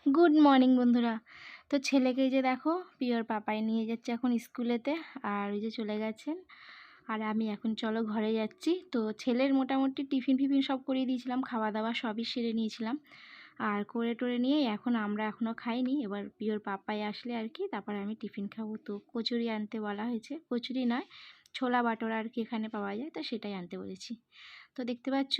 Good morning বন্ধুরা। তো ছেলেকে এই যে দেখো পিওর পাপাই নিয়ে যাচ্ছে এখন স্কুলেতে, আর ওই যে চলে গেছেন। আর আমি এখন চলো ঘরে যাচ্ছি। তো ছেলের মোটামুটি টিফিন ফিফিন সব করিয়ে দিয়েছিলাম, খাওয়া দাওয়া সবই সেরে নিয়েছিলাম। আর করে টোরে নিয়ে এখন আমরা এখনও খাইনি, এবার পিওর পাপাই আসলে আর কি তারপরে আমি টিফিন খাবো। তো কচুরি আনতে বলা হয়েছে, কচুরি নয় ছোলা বাটোরা আর কি এখানে পাওয়া যায়, তো সেটাই আনতে বলেছি। তো দেখতে পাচ্ছ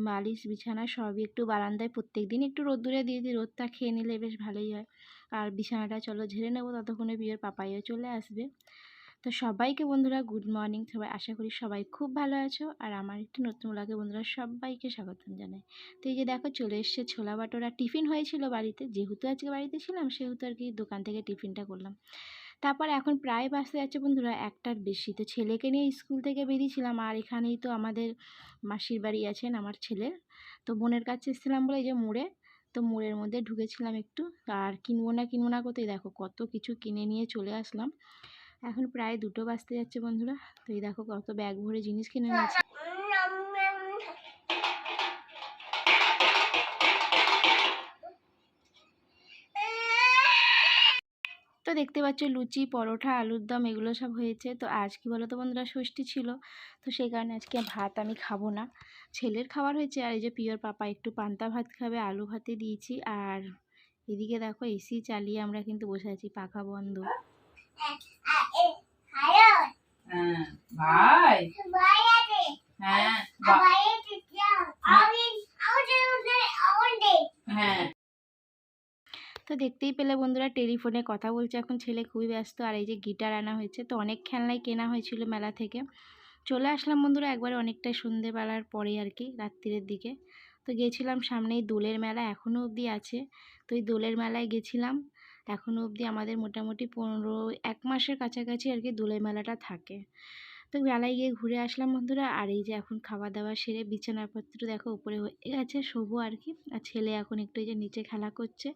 বালিশ বিছানা সবই একটু বারান্দায় প্রত্যেক দিন একটু রোদ্দুরে দিয়ে দিই, রোদটা খেয়ে নিলে বেশ ভালোই হয়। আর বিছানাটা চলো ঝেড়ে নেবো, ততক্ষণে বিয়ের পাপাইও চলে আসবে। তো সবাইকে বন্ধুরা গুড মর্নিং। সবাই আশা করি সবাই খুব ভালো আছো, আর আমার একটি নতুন ব্লগে বন্ধুরা সবাইকে স্বাগতম জানাই। তো এই যে দেখো চলে এসছে ছোলা বাটোরা, টিফিন হয়েছিল বাড়িতে, যেহেতু আজকে বাড়িতে ছিলাম সেহেতু আর কি দোকান থেকে টিফিনটা করলাম। তারপর এখন প্রায় বাসে যাচ্ছে বন্ধুরা 1টার বেশি। তো ছেলেকে নিয়ে স্কুল থেকে বেরিয়েছিলাম, আর এখানেই তো আমাদের মাসির বাড়ি আছেন আমার ছেলের। তো বোনের কাছে এসেছিলাম বলে এই যে মোড়ে, তো মোড়ের মধ্যে ঢুকেছিলাম একটু। আর কিনবো না করতেই দেখো কত কিছু কিনে নিয়ে চলে আসলাম। এখন প্রায় 2টো বাজতে যাচ্ছে বন্ধুরা। তো এই দেখো কত ব্যাগ ভরে জিনিস কিনে নিয়েছি। তো দেখতে পাচ্ছ লুচি পরোটা আলুর দম এগুলো সব হয়েছে। তো আজ কি বলো তো বন্ধুরা, ষষ্ঠী ছিল, তো সেই কারণে আজকে ভাত আমি খাবো না, ছেলের খাবার হয়েছে। আর এই যে পিওর পাপা একটু পান্তা ভাত খাবে, আলু ভাতে দিয়েছি। আর এদিকে দেখো এসি চালিয়ে আমরা কিন্তু বসে আছি, পাখা বন্ধ। ভাই হ্যাঁ হ্যাঁ। তো দেখতেই পেলে বন্ধুরা টেলিফোনে কথা বলছে এখন ছেলে, খুবই ব্যস্ত। আর এই যে গিটার আনা হয়েছে, তো অনেক খেলনাই কেনা হয়েছিল মেলা থেকে। চলে আসলাম বন্ধুরা একবারে অনেকটাই সন্ধেবেলার পরে আর কি, রাত্রির দিকে। তো গেছিলাম সামনেই দোলের মেলা এখনও অবধি আছে, তো এই দোলের মেলায় গেছিলাম। এখনও অবধি আমাদের মোটামুটি 1 মাসের কাছাকাছি আর কি দোলের মেলাটা থাকে। তো মেলায় গিয়ে ঘুরে আসলাম বন্ধুরা। আর এই যে এখন খাওয়া দাওয়া সেরে বিছানাপত্র দেখো উপরে হয়ে গেছে, শোবো আর কি। আর ছেলে এখন একটু এই যে নিচে খেলা করছে,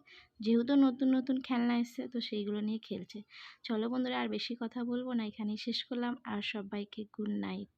যেহেতু নতুন নতুন খেলনা এসছে তো সেইগুলো নিয়ে খেলছে। চলো বন্ধুরা আর বেশি কথা বলবো না, এখানেই শেষ করলাম। আর সবাইকে গুড নাইট।